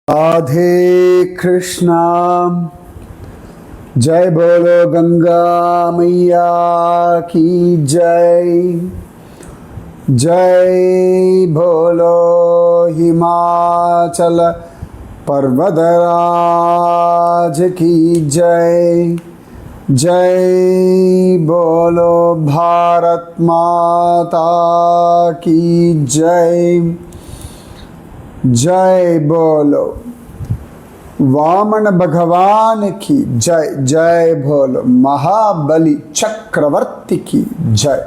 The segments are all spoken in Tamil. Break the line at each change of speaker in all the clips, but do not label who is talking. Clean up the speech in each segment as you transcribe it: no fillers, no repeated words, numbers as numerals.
राधे कृष्णा। जय बोलो गंगा मैया की जय। जय बोलो हिमाचल पर्वतराज की जय। जय बोलो भारत माता की जय। जय बोलो वामन भगवान की जय। जय बोलो महाबली चक्रवर्ती की जय।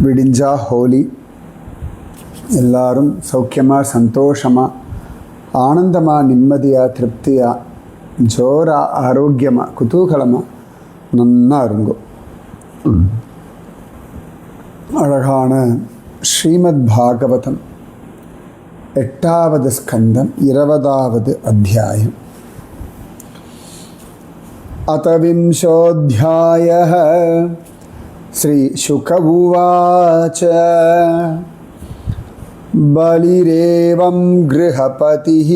विडिंजा होली எல்லாரும் சௌக்கியமா சந்தோஷமா ஆனந்தமா நிம்மதியா திருப்தியா ஜோரா ஆரோக்கியமா குதூகலமா நன்னா இருங்கோ. அழகான ஸ்ரீமத் பாகவதம் 8வது ஸ்கந்தம் 20வது அத்தியாயம். அத்விம்சோऽध्यायः. ஸ்ரீ சுக உவாச. बलिरेवं गृहपतिः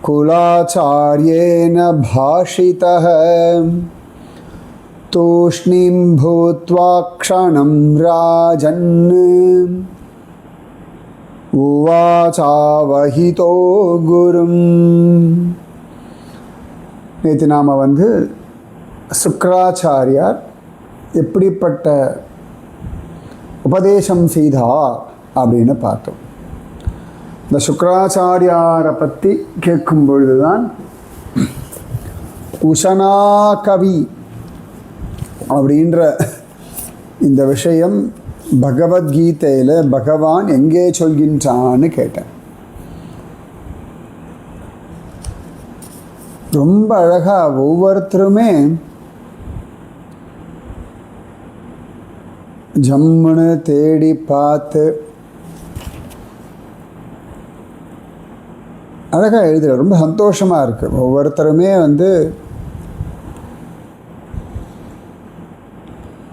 कुलाचार्येण भाषितः तूष्णीं भूत्वा क्षणं राजन् उवाचावहितो गुरुम्. நேற்று நாம் சுக்ராச்சாரியார் எப்படிப்பட்ட உபதேசம் செய்தார் அப்படின்னு பார்த்தோம். இந்த சுக்ராச்சாரியாரை பற்றி கேட்கும் பொழுதுதான் உஷனா கவி அப்படின்ற இந்த விஷயம் பகவத்கீதையில் பகவான் எங்கே சொல்கின்றான்னு கேட்டேன். ரொம்ப அழகாக ஒவ்வொருத்தருமே ஜம்முன்னு தேடி பார்த்து அழகாக எழுதுகிற ரொம்ப சந்தோஷமாக இருக்குது. ஒவ்வொருத்தருமே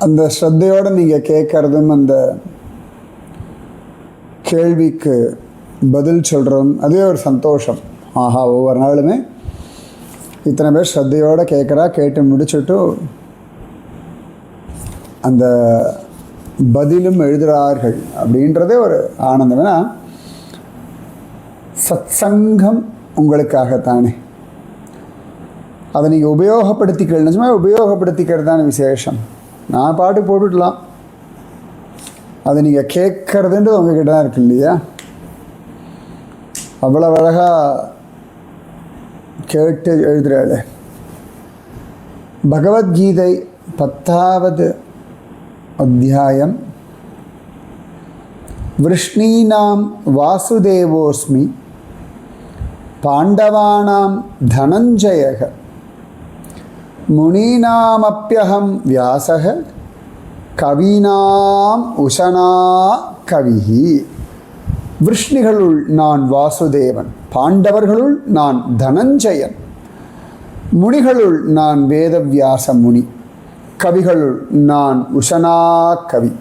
அந்த ஸ்ரத்தையோடு நீங்கள் கேட்குறதும் அந்த கேள்விக்கு பதில் சொல்கிறதும் அதுவே ஒரு சந்தோஷம். ஆஹா, ஒவ்வொரு நாளுமே இத்தனை பேர் ஸ்ரத்தையோடு கேட்டு முடிச்சுட்டு அந்த பதிலும் எழுதுகிறார்கள் அப்படின்றதே ஒரு ஆனந்தம். ஏன்னா சத்சங்கம் உங்களுக்காகத்தானே, அதை நீங்கள் உபயோகப்படுத்திக்கிறது நிஜமாக உபயோகப்படுத்திக்கிறது தானே விசேஷம். நான் பாட்டு போட்டுடலாம், அதை நீங்கள் கேட்கறதுன்றது உங்ககிட்ட தான் இருக்கு இல்லையா. அவ்வளோ அழகாக கேட்டு எழுதுகிறாள். பகவத்கீதை 10வது அத்தியாயம். விஷ்ணீனாம் வாசுதேவோஸ்மி பாண்டவானாம் தனஞ்சயக முனீனாமப்யஹம் வியாசக கவீனாம் உஷனா கவிஹி. விஷ்ணிகளுள் நான் வாசுதேவன், பாண்டவர்களுள் நான் தனஞ்சயன், முனிகளுள் நான் வேதவியாச முனி, கவிகளுள் நான் உஷனா கவி,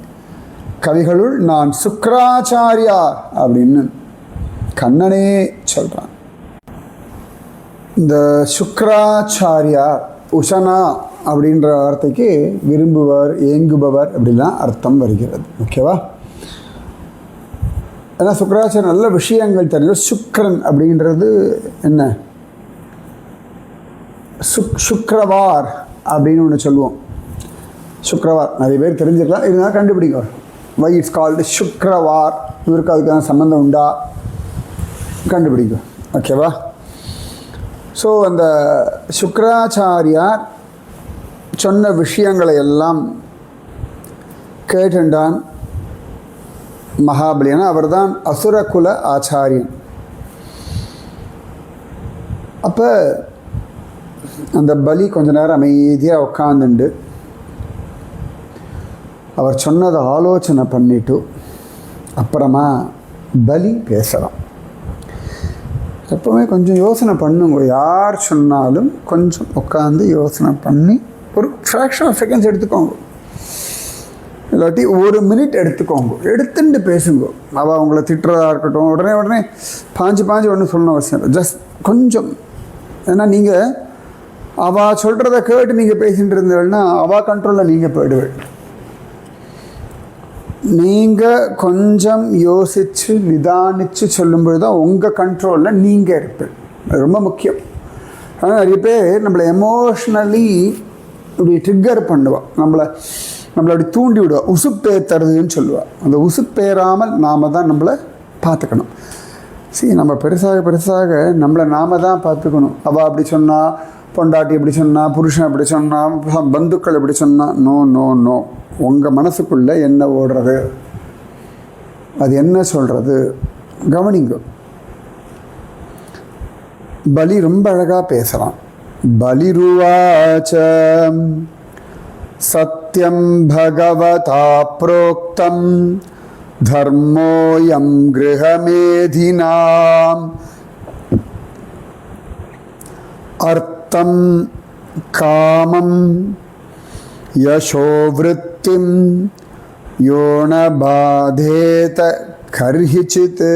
கவிகளுள் நான் சுக்ராச்சாரியார் அப்படின்னு கண்ணனே சொல்கிறான். இந்த சுக்ராச்சாரியார் உஷனா அப்படின்ற வார்த்தைக்கு விரும்புவர், ஏங்குபவர் அப்படிலாம் அர்த்தம் வருகிறது. ஓகேவா? ஏன்னா சுக்ராச்சாரியர் நல்ல விஷயங்கள் தெரியும். சுக்ரன் அப்படின்றது என்ன? சுக்ரவார் அப்படின்னு ஒன்று சொல்லுவோம். சுக்ரவார் நிறைய பேர் தெரிஞ்சுக்கலாம், இருந்தால் கண்டுபிடிங்க. வை இட்ஸ் கால்டு சுக்ரவார், இவருக்கு அதுக்கான சம்பந்தம் உண்டா கண்டுபிடிக்கும். ஓகேவா? ஸோ அந்த சுக்ராச்சாரியார் சொன்ன விஷயங்களை எல்லாம் கேட்டுண்டான் மகாபலி. ஏன்னா அவர் தான் அசுரகுல ஆச்சாரியன். அப்போ அந்த பலி கொஞ்ச நேரம் அமைதியாக உட்காந்துண்டு அவர் சொன்னதை ஆலோசனை பண்ணிவிட்டு அப்புறமா பலி பேசலாம். எப்போவுமே கொஞ்சம் யோசனை பண்ணுங்க. யார் சொன்னாலும் கொஞ்சம் உட்காந்து யோசனை பண்ணி ஒரு ஃப்ராக்ஷன் ஆஃப் செகண்ட்ஸ் எடுத்துக்கோங்க. இல்லாட்டி ஒரு மினிட் எடுத்துக்கோங்க, எடுத்துட்டு பேசுங்க. அவள் அவங்கள திட்டுறதா இருக்கட்டும், உடனே பாஞ்சு ஒன்று சொல்லணும் அவசியம் இல்லை. ஜஸ்ட் கொஞ்சம். ஏன்னா நீங்கள் அவள் சொல்கிறத கேட்டு நீங்கள் பேசிகிட்டு இருந்தீங்கன்னா அவள் கண்ட்ரோலில் நீங்கள் போயிடுவேன். நீங்கள் கொஞ்சம் யோசித்து நிதானித்து சொல்லும்போது தான் உங்கள் கண்ட்ரோலில் நீங்கள் இருப்பேன். அது ரொம்ப முக்கியம். ஆனால் நிறைய பேர் நம்மளை எமோஷ்னலி இப்படி ட்ரிக்கர் பண்ணுவாள், நம்மளை அப்படி தூண்டி விடுவாள், உசுப்பேத்துறதுன்னு சொல்லுவாள். அந்த உசுப்பேறாமல் நாம் தான் நம்மளை பார்த்துக்கணும். சரி, நம்ம பெருசாக நம்மளை நாம் தான் பார்த்துக்கணும். அவள் அப்படி சொன்னால், பொண்டாட்டி எப்படி சொன்னால், புருஷன் எப்படி சொன்னால், பந்துக்கள் எப்படி சொன்னால், நோ நோ நோ. உங்கள் மனசுக்குள்ளே என்ன ஓடுறது, அது என்ன சொல்கிறது கவனிங்க. பலி ரொம்ப அழகாக பேசலாம். பலிருவாச்ச சத்யம் பகவதா ப்ரோக்தம் தர்மோயம் கிருஹமேதினாம் அர்த்தம் காமம் யசோவ்ருத்திம் யோன பாதேத கர்ஹிசித்.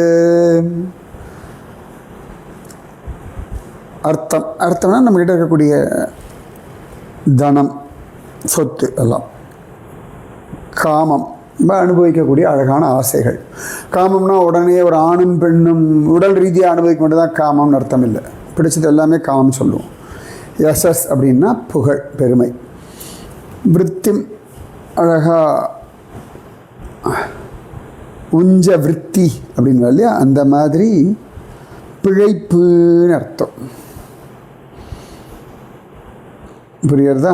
அர்த்தம்னா நம்மக்கிட்ட இருக்கக்கூடிய தனம், சொத்து எல்லாம். காமம் அனுபவிக்கக்கூடிய அழகான ஆசைகள். காமம்னா உடனே ஒரு ஆணும் பெண்ணும் உடல் ரீதியாக அனுபவிக்க மட்டும்தான் காமம்னு அர்த்தம் இல்லை. பிடிச்சது எல்லாமே காமம் சொல்லுவோம். யசஸ் அப்படின்னா புகழ், பெருமை. விருத்திம் அழகாக உஞ்ச விருத்தி அப்படின்னு இல்லையா, அந்த மாதிரி பிழைப்புன்னு அர்த்தம். புரியுறதா?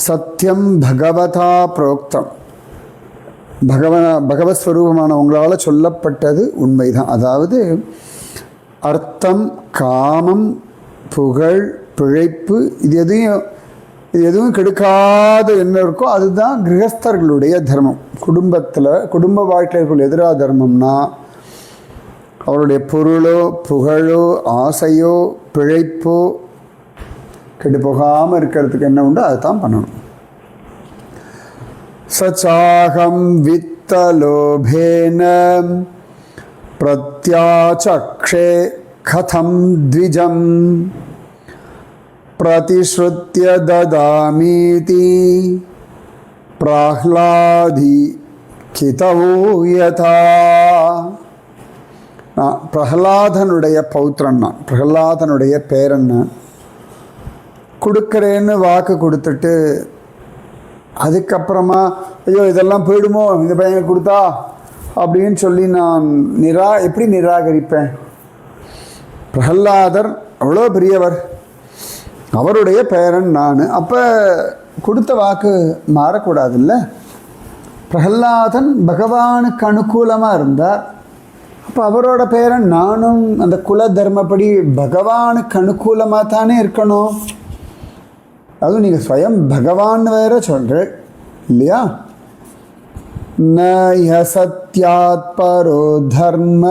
சத்தியம் பகவதா புரோக்தம், பகவத் ஸ்வரூபமான உங்களால் சொல்லப்பட்டது உண்மைதான். அதாவது அர்த்தம், காமம், புகழ், பிழைப்பு, இது எதுவும் கெடுக்காத என்ன இருக்கோ அதுதான் கிரகஸ்தர்களுடைய தர்மம். குடும்ப வாழ்க்கைக்குள் எதிராக தர்மம்னா அவருடைய பொருளோ புகழோ ஆசையோ பிழைப்போ கெட்டு போகாமல் இருக்கிறதுக்கு என்ன உண்டோ அதை தான் பண்ணணும். சச்சாகம் வித்தலோபேன பிரத்யாச்சக்ஷே கதம் த்விஜம் பிரதிஸ்ருத்ய ததாமீதி பிரஹ்லாதி கிதவோ யதா. நான் பிரஹ்லாதனுடைய பௌத்திரன், நான் பிரஹ்லாதனுடைய பேரன். நான் கொடுக்குறேன்னு வாக்கு கொடுத்துட்டு அதுக்கப்புறமா ஐயோ இதெல்லாம் போயிடுமோ இந்த பையன் கொடுத்தா அப்படின்னு சொல்லி நான் எப்படி நிராகரிப்பேன்? பிரஹ்லாதர் அவ்வளோ பெரியவர், அவருடைய பேரன் நான். அப்போ கொடுத்த வாக்கு மாறக்கூடாதுல்ல. பிரஹ்லாதன் பகவானுக்கு அனுகூலமாக இருந்தார். அப்போ அவரோட பேரன் நானும் அந்த குல தர்மப்படி பகவானுக்கு அனுகூலமாக தானே இருக்கணும். அதுவும் நீங்கள் ஸ்வயம் பகவான் வேற சொல்கிறேன் இல்லையா? ந சத்யாத் பரோ தர்ம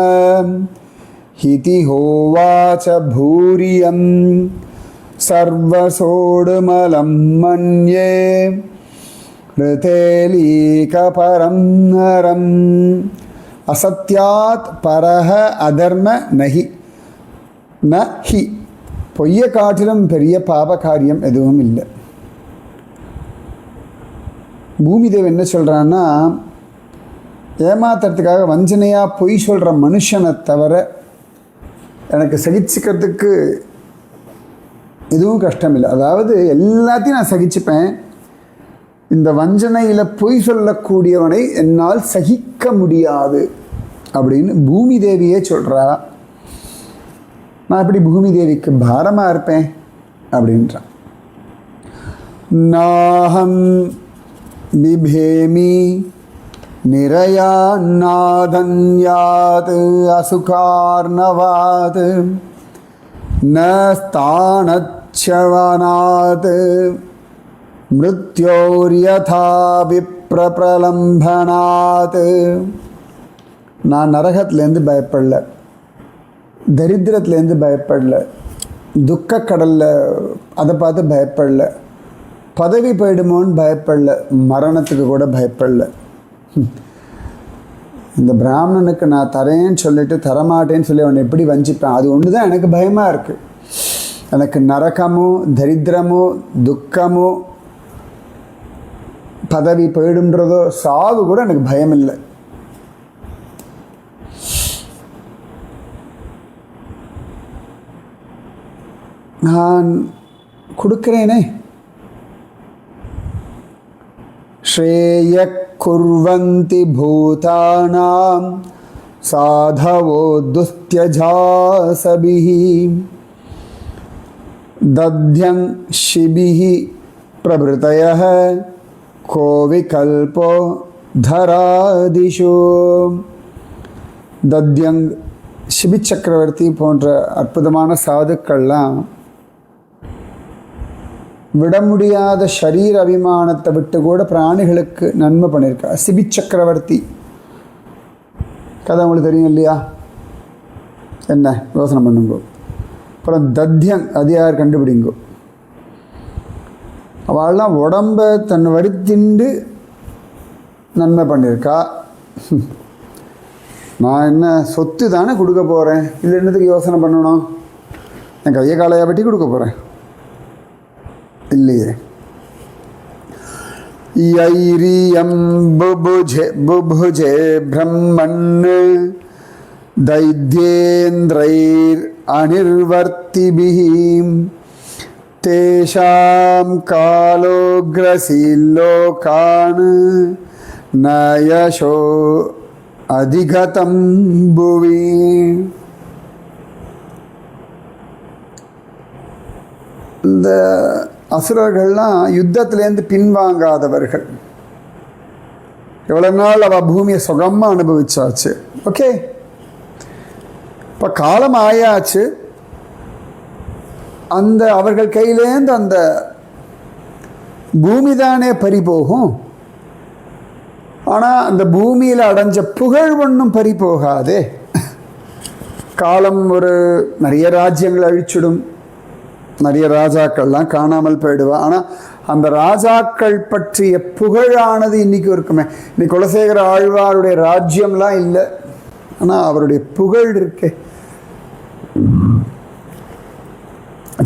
ஹிதி ஹோவாச்ச பூரியம் சர்வசோடுமலம் மன்யே ரிதேலீகபரம் நரம். அசத்யாத் பரஹ அதர்ம நஹி நஹி. பொய்யை காட்டிலும் பெரிய பாப காரியம் எதுவும் இல்லை. பூமிதேவ் என்ன சொல்கிறான்னா, ஏமாத்துறதுக்காக வஞ்சனையாக பொய் சொல்கிற மனுஷனை தவிர எனக்கு சகிச்சுக்கிறதுக்கு எதுவும் கஷ்டம் இல்லை. அதாவது எல்லாத்தையும் நான் சகிச்சுப்பேன், இந்த வஞ்சனையில் பொய் சொல்லக்கூடியவனை என்னால் சகிக்க முடியாது அப்படின்னு பூமி தேவியே சொல்கிறா. நான் எப்படி பூமி தேவிக்கு பாரமாக இருப்பேன் அப்படின்றான். நாஹம் பிபேமி நிரயா நாதன்யாத் அசுகார்ணவாத் நஸ்தானச்சவனாத் மிருத்யோர்யதா விப்ரபிரலம்பனாத். நான் நரகத்துலேருந்து பயப்படல, தரித்திரத்துலேருந்து பயப்படல, துக்கக்கடலில் அதை பார்த்து பயப்படல, பதவி போயிடுமோன்னு பயப்படல, மரணத்துக்கு கூட பயப்படல. இந்த பிராமணனுக்கு நான் தரேன்னு சொல்லிட்டு தரமாட்டேன்னு சொல்லி அவனை எப்படி வஞ்சிப்பேன், அது ஒன்று தான் எனக்கு பயமாக இருக்குது. எனக்கு நரகமோ தரித்திரமோ துக்கமோ பதவி போயிடுன்றதோ சாவு கூட எனக்கு பயம் இல்லை. நான் கொடுக்கிறேனே. ஸ்ரேய குர்வந்தி பூதானாம் சாதவோ துஸ்த்யஜாசபிஹி தத்யங் ஷிபிஹி பிரபுதயஹ கோ விகல்போ தராதிஷு. தத்யங் சிபி சக்கரவர்த்தி போன்ற அற்புதமான சாதுக்கள்லாம் விட முடியாத ஷரீர அபிமானத்தை விட்டு கூட பிராணிகளுக்கு நன்மை பண்ணியிருக்கா. சிபி சக்கரவர்த்தி கதை உங்களுக்கு தெரியும் இல்லையா? என்ன யோசனை பண்ணுங்கோ. அப்புறம் தத்யங், அது யார் கண்டுபிடிங்கோ. அவள்லாம் உடம்பை தன் வருத்திண்டு நன்மை பண்ணியிருக்கா. நான் என்ன சொத்து தானே கொடுக்க போகிறேன், இல்லை என்னத்துக்கு யோசனை பண்ணணும்? என் கையை காலையை வெட்டி கொடுக்க போகிறேன் இல்லையே. யைரியம் புபுஜே பிரம்மன் தைத்யேந்திரைர் அனிர்வர்த்திபிஹி தேஷாம் காலோக்ரசீலோகான் நயசோ அதிகதம் புவி. இந்த அசுரர்கள்லாம் யுத்தத்திலேருந்து பின்வாங்காதவர்கள். எவ்வளோ நாள் அவள் பூமியை சுகமாக அனுபவிச்சாச்சு. ஓகே, இப்போ காலம் ஆயாச்சு. அந்த அவர்கள் கையிலேருந்து அந்த பூமி தானே பறிபோகும். ஆனால் அந்த பூமியில் அடைஞ்ச புகழ் ஒன்றும் பறி போகாதே. காலம் ஒரு நிறைய ராஜ்யங்கள் அழிச்சிடும், நிறைய ராஜாக்கள்லாம் காணாமல் போயிடுவா. ஆனால் அந்த ராஜாக்கள் பற்றிய புகழானது இன்றைக்கும் இருக்குமே. இன்னைக்கு குலசேகர ஆழ்வாருடைய ராஜ்யம்லாம் இல்லை, ஆனால் அவருடைய புகழ் இருக்கே.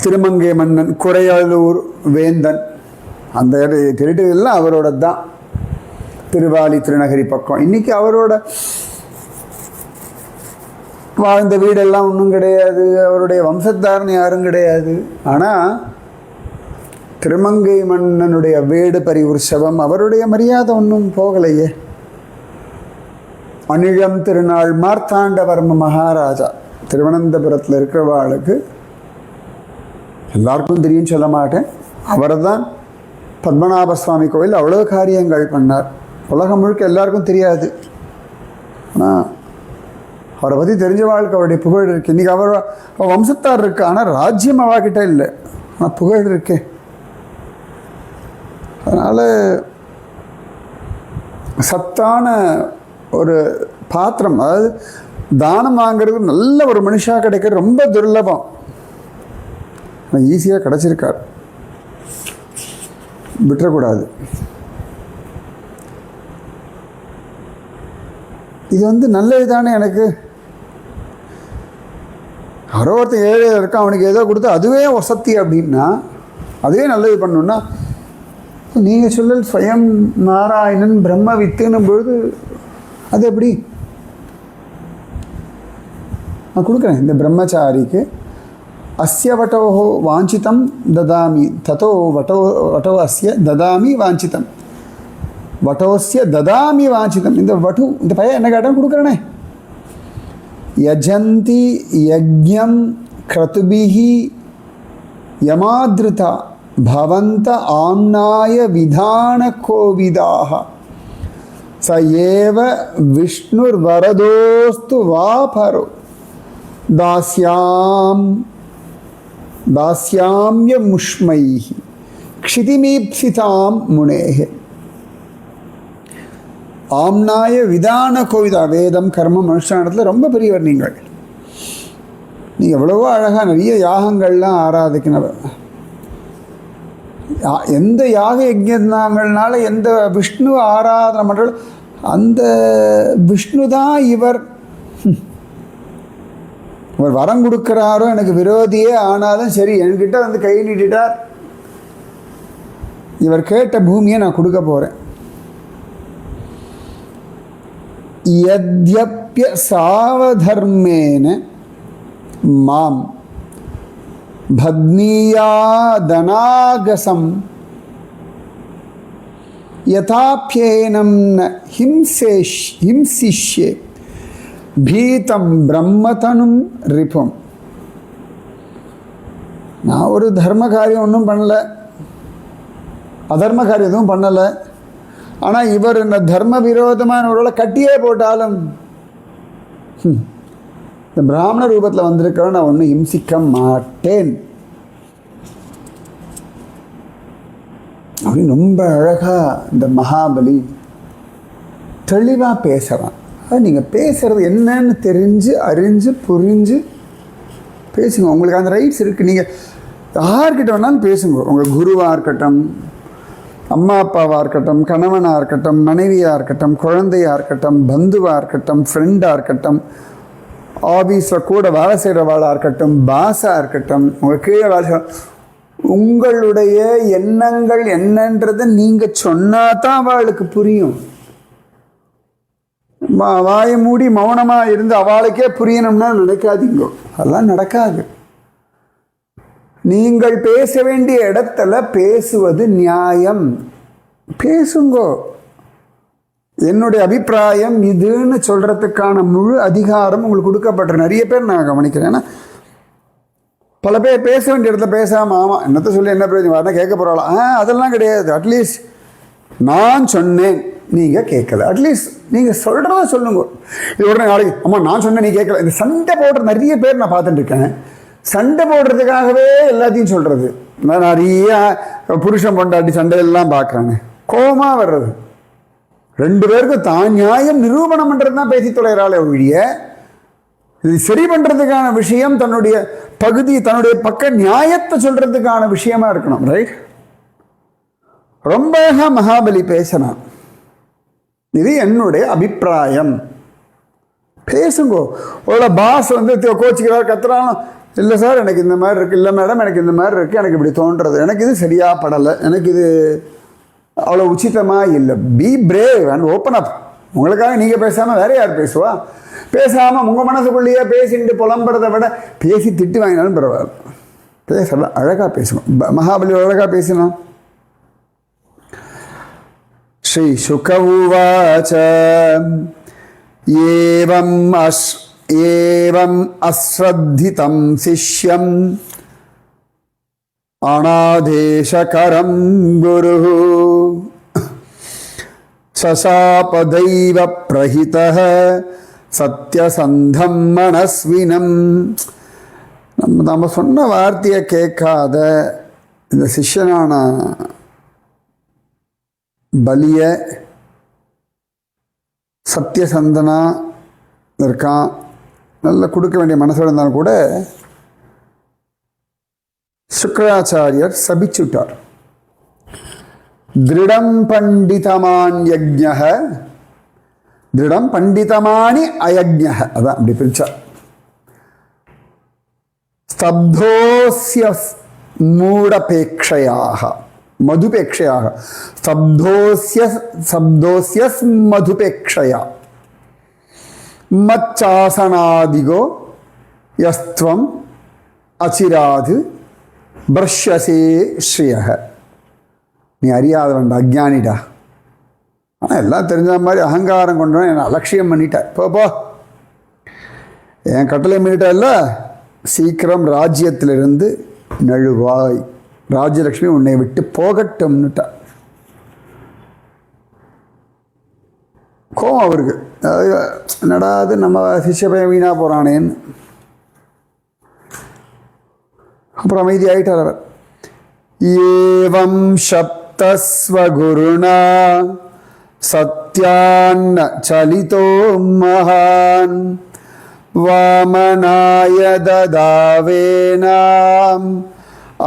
திருமங்கை மன்னன், குறையலூர் வேந்தன், அந்த டெரிட்டரி எல்லாம் அவரோட தான். திருவாலி திருநகரி பக்கம் இன்றைக்கி அவரோட வாழ்ந்த வீடெல்லாம் ஒன்றும் கிடையாது, அவருடைய வம்சத்தாரன் யாரும் கிடையாது. ஆனால் திருமங்கை மன்னனுடைய வீடு பரிவுற்சவம், அவருடைய மரியாதை ஒன்றும் போகலையே. அனிழம் திருநாள் மார்த்தாண்டவர்ம மகாராஜா, திருவனந்தபுரத்தில் இருக்கிறவாளுக்கு எல்லாருக்கும் தெரியும் சொல்ல மாட்டேன், அவர் தான் பத்மநாப சுவாமி கோயில் அவ்வளோ காரியங்கள் பண்ணார். உலகம் முழுக்க எல்லாருக்கும் தெரியாது, ஆனால் அவரை பற்றி தெரிஞ்ச வாழ்க்கை அவருடைய புகழ் இருக்குது. இன்றைக்கி அவர் வம்சத்தார் இருக்கு, ஆனால் ராஜ்யம் அவாக்கிட்ட இல்லை, ஆனால் புகழ் இருக்கு. அதனால் சத்தான ஒரு பாத்திரம், அதாவது தானம் வாங்கிறது நல்ல ஒரு மனுஷாக கிடைக்கிறது ரொம்ப துர்லபம். ஆனால் ஈஸியாக கிடச்சிருக்கார், விட்டுறக்கூடாது. இது நல்லது தானே. எனக்கு யாரோ ஒருத்தன் ஏழையாக இருக்கான், அவனுக்கு ஏதோ கொடுத்து அதுவே வசதி அப்படின்னா, அதுவே நல்லது பண்ணணுன்னா, நீங்கள் சொல்லல் ஸ்வயம் நாராயணன் பிரம்ம வித்துன்னும் பொழுது அது எப்படி நான் கொடுக்குறேன். இந்த பிரம்மச்சாரிக்கு அஸ்ய வட்டோ வாஞ்சிதம் ததாமி ததோ வட்டோ அஸ்ய ததாமி வாஞ்சிதம் வட்டோஸ்ய ததாமி வாஞ்சிதம். இந்த வட்டு இந்த பையன் என்ன கேட்டால் கொடுக்குறேனே. யஜந்தி யஜ்ஞம் க்ரதுபிஹி யமாத்ருதா பவந்த ஆம்னாய விதான கோவிதாக ச ஏவ விஷ்ணுர் வரதோஸ்து வா பரோ தாஸ்யாம்ய முஷ்மைஹி க்ஷிதிமீப்சிதாம் முனேஹே. ஆம்னாய விதான கோவிதா, வேதம் கர்மம் அனுஷ்டானத்தில் ரொம்ப பெரியவர் நீங்கள். நீங்கள் எவ்வளவோ அழகாக நிறைய யாகங்கள்லாம் ஆராதிக்கினவர். எந்த யாக யஜ்ஞங்கள்னால எந்த விஷ்ணு ஆராதனை பண்ணுறோம் அந்த விஷ்ணு தான் இவர் வரம் கொடுக்குறாரோ எனக்கு விரோதியே ஆனாலும் சரி என்கிட்ட வந்து கை நீட்டிட்டார், இவர் கேட்ட பூமியை நான் கொடுக்க போகிறேன். யத்யப்ய சாவதர்மேன மாம் பத்னியா தனாகசம் யதாப்யேனம் ந ஹிம்சிஷ்யே பீதம் பிரம்மதனும் ரிபும். நான் ஒரு தர்ம காரியம் ஒன்றும் பண்ணலை, அதர்ம காரியம் எதுவும் பண்ணலை. ஆனால் இவர் இந்த தர்ம விரோதமான ஒருவரை கட்டியே போட்டாலும் இந்த பிராமண ரூபத்தில் வந்திருக்கிறவன் நான் ஒன்றும் ஹிம்சிக்க மாட்டேன் அப்படின்னு ரொம்ப அழகாக இந்த மகாபலி தெளிவாக பேசுகிறான். அது நீங்கள் பேசுகிறது என்னன்னு தெரிஞ்சு அறிஞ்சு புரிஞ்சு பேசுங்க. உங்களுக்கு அந்த ரைட்ஸ் இருக்குது. நீங்கள் யார்கிட்ட வேணாலும் பேசுங்க. உங்கள் குருவாக இருக்கட்டும், அம்மா அப்பாவாக இருக்கட்டும், கணவனாக இருக்கட்டும், மனைவியாக இருக்கட்டும், குழந்தையாக இருக்கட்டும், பந்துவாக இருக்கட்டும், ஃப்ரெண்டாக இருக்கட்டும், ஆஃபீஸில் கூட வேலை செய்கிறவாளாக இருக்கட்டும், பாஸாக இருக்கட்டும், உங்கள் கீழே வேலை செய்ய உங்களுடைய எண்ணங்கள் என்னன்றதை நீங்கள் சொன்னால் தான் அவளுக்கு புரியும். வாயை மூடி மௌனமாக இருந்து அவளுக்கே புரியணும்னா நினைக்காதீங்க, அதெல்லாம் நடக்காது. நீங்கள் பேச வேண்டிய இடத்துல பேசுவது நியாயம், பேசுங்கோ. என்னுடைய அபிப்பிராயம் இதுன்னு சொல்கிறதுக்கான முழு அதிகாரம் உங்களுக்கு கொடுக்கப்பட்ட நிறைய பேர் நான் கவனிக்கிறேன். ஏன்னா பல பேர் பேச வேண்டிய இடத்துல பேசாமல் ஆமாம் என்னத்தை சொல்லி என்ன பிரயோஜனம் வரணும் கேட்க போகிறாளாம், அதெல்லாம் கிடையாது. அட்லீஸ்ட் நான் சொன்னேன் நீங்கள் கேட்கல, அட்லீஸ்ட் நீங்கள் சொல்கிறத சொல்லுங்க. இது உடனே நாளைக்கு அம்மா நான் சொன்னேன் நீ கேட்கல, இந்த சண்டை போடுற நிறைய பேர் நான் பார்த்துட்டு இருக்கேன். சண்டை போடுறதுக்காகவே எல்லாத்தையும் சொல்கிறது. நான் நிறைய புருஷன் பொண்டாட்டி சண்டையெல்லாம் பார்க்குறாங்க, கோபமாக வர்றது. ரெண்டு பேருக்கும் தான் நியாயம் நிரூபணம் பண்ணுறது தான் பேசி தொலைகிறாளே ஒழிய இது சரி பண்ணுறதுக்கான விஷயம் தன்னுடைய பகுதி தன்னுடைய பக்க நியாயத்தை சொல்கிறதுக்கான விஷயமா இருக்கணும். ரைட்? ரொம்ப மகாபலி பேசினான். இது என்னுடைய அபிப்பிராயம், பேசுங்கோ. ஒரு பாஸ் வந்து கோச்சிக்கிறார் கத்துறாலும், இல்லை சார் எனக்கு இந்த மாதிரி இருக்குது, இல்லை மேடம் எனக்கு இந்த மாதிரி இருக்குது, எனக்கு இப்படி தோன்றது, எனக்கு இது சரியாக படலை, எனக்கு இது அவ்வளோ உச்சிதமாக இல்லை. B brave and open up. உங்களுக்காக நீங்கள் பேசாமல் வேற யார் பேசுவா? பேசாமல் உங்கள் மனசுக்குள்ளேயே பேசிட்டு புலம்புறதை விட பேசி திட்டு வாங்கினாலும் பரவாயில்ல, பேசலாம், அழகாக பேசணும். மகாபலி அழகாக பேசினான். ஸ்ரீ சுக உவாச ஏவம் அஸ்ரத்திதம் சிஷ்யம் அநாதேசகரம் குரு சசாபதைவ பிரஹிதः சத்யசந்தம் மனஸ்வினம். நம்ம சொன்ன வார்த்தையை கேட்காத இந்த சிஷ்யனான பலிய சத்யசந்தனா இருக்கான், நல்லா கொடுக்க வேண்டிய மனசோட இருந்தாலும் கூட சுக்ராச்சாரியர் சபிச்சுட்டார். திருடம் பண்டிதமான் யஜ்ஞஹ திருடம் பண்டிதமானி அயஜ்ஞஹ, அதான் அப்படி பிரிச்சார். ஸ்தப்தோஸ்ய மூடபேக்ஷயாக மதுபேக்ஷயாக ஸ்தப்தோஸ்ய மதுபேக்ஷயா மச்சாசனாதிகோ யஸ்த்வம் அச்சிராது பிரஷ்யசே ஸ்ரீயக. நீ அறியாதவன்டா, அஜ்ஞானிடா. ஆனால் எல்லாம் தெரிஞ்ச மாதிரி அகங்காரம் கொண்டு என்னை அலட்சியம் பண்ணிட்ட, போ என் கட்டளை பண்ணிட்டா இல்லை, சீக்கிரம் ராஜ்யத்திலிருந்து நழுவாய், ராஜ்யலக்ஷ்மி உன்னை விட்டு போகட்டும்னுட்டா. கோவம் அவருக்கு, நடாது நம்ம சிஷ்ய பையன் வீணாக போகிறானேன்னு. அப்புறம் அமைதி ஆயிட்டார் அவர். ஏவம் சப்தஸ்வகுருணா சத்யான்ன சலிதோ மகான் வாமனாய ததாவேனாம்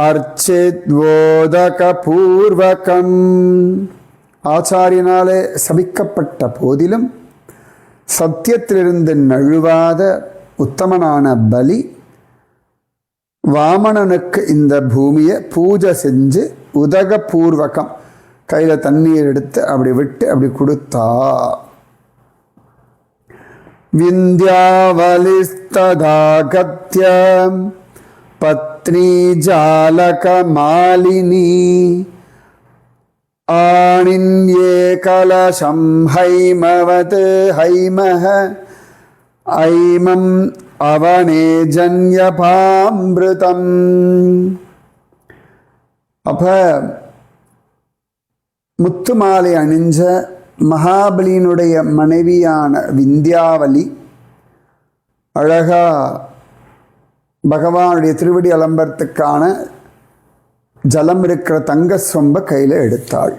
அர்ச்சித்வோதக பூர்வகம். ஆச்சாரியனாலே சபிக்கப்பட்ட போதிலும் சத்தியத்திலிருந்து நழுவாத உத்தமனான பலி வாமனனுக்கு இந்த பூமியை பூஜை செஞ்சு உதக பூர்வகம் கையில் தண்ணீர் எடுத்து அப்படி விட்டு அப்படி கொடுத்தா. விந்தியாவலிஸ்ததாகத்ய பத்னி ஜாலக மாலினி ஆணின்யே கலசம் ஹைமவத் ஹைமஹ ஐமம் அவனே ஜன்யபாம்ருதம். அப்ப முத்துமாலை அணிஞ்ச மகாபலியினுடைய மனைவியான விந்தியாவலி அழகா பகவானுடைய திருவடி அலம்பரத்துக்கான ஜலம் இருக்கிற தங்க சொம்ப கையில் எடுத்தாள்.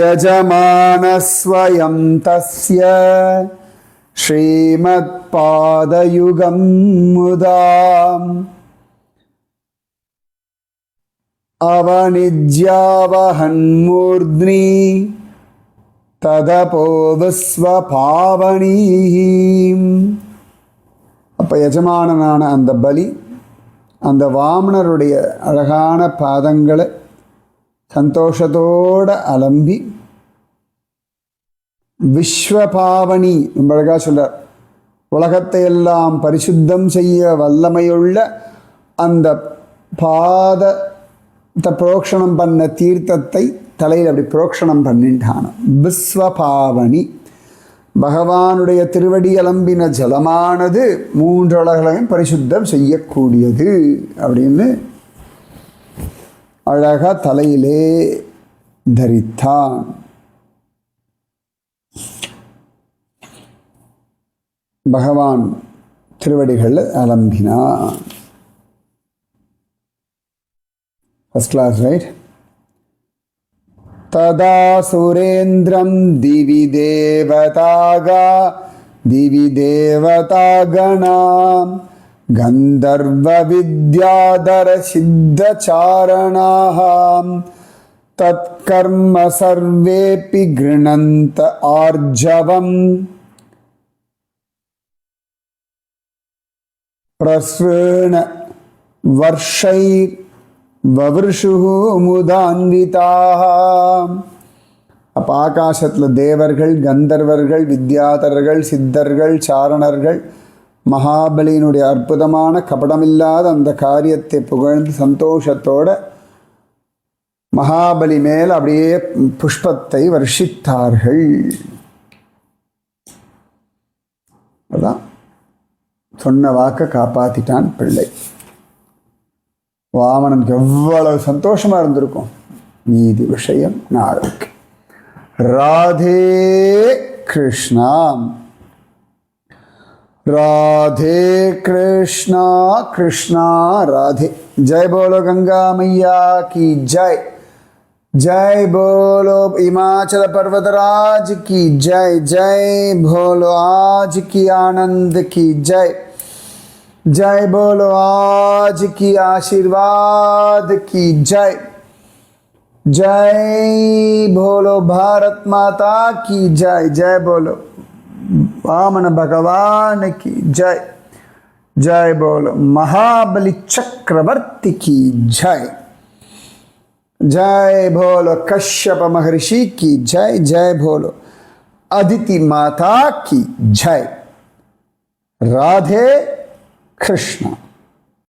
யஜமானஸ்வயம் தஸ்ய ஸ்ரீமத் பாதயுகம் முதாம் அவனிஜ்யாவஹன் மூர்த்னி ததபோ விஸ்வபாவனீம். அப்போ எஜமானனான அந்த பலி அந்த வாமனருடைய அழகான பாதங்களை சந்தோஷத்தோடு அலம்பி விஸ்வபாவனி ரொம்ப அழகாக சொல்றார். உலகத்தை எல்லாம் பரிசுத்தம் செய்ய வல்லமையுள்ள அந்த பாதத்தை புரோக்ஷணம் பண்ண தீர்த்தத்தை தலையில் அப்படி புரோக்ஷணம் பண்ணிட்டான. விஸ்வபாவனி பகவானுடைய திருவடி அலம்பின ஜலமானது மூன்று உலகங்களையும் பரிசுத்தம் செய்யக்கூடியது அப்படின்னு அழகா தலையிலே தரித்தான். பகவான் திருவடிகள் அலம்பினான். First class, right? ததா சுரேந்திரம் திவி தேவதாகணாம் கந்தர்வ வித்யாதர சித்தசாரணாம் தத்கர்ம சர்வேபி கிருணந்த ஆர்ஜவம் பிரஸ்ருண வர்ஷைர் வவ்ருஷு முதான்விதாக. அப்போ ஆகாசத்தில் தேவர்கள், கந்தர்வர்கள், வித்யாதரர்கள், சித்தர்கள், சாரணர்கள் மகாபலியினுடைய அற்புதமான கபடமில்லாத அந்த காரியத்தை புகழ்ந்து சந்தோஷத்தோட மகாபலி மேல் அப்படியே புஷ்பத்தை வர்ஷித்தார்கள். அதான் சொன்ன வாக்கை காப்பாற்றிட்டான் பிள்ளை. வாமனனுக்கு எவ்வளவு சந்தோஷமா இருந்திருக்கும். நீதி விஷயம் நாளைக்கு. ராதே கிருஷ்ணா, ராதே கிருஷ்ணா, கிருஷ்ணா ராதே. ஜெய் போலோ கங்கா मैया की जय, जय बोलो हिमाचल पर्वतराज की जय, जय बोलो आज की आनंद की जय, जय बोलो आज की आशीर्वाद की जय, जय बोलो भारत माता की जय, जय बोलो वामन भगवान की जय, जय बोलो महाबली चक्रवर्ती की जय, जय बोलो कश्यप महर्षि की जय, जय बोलो अदिति माता की जय. राधे कृष्ण.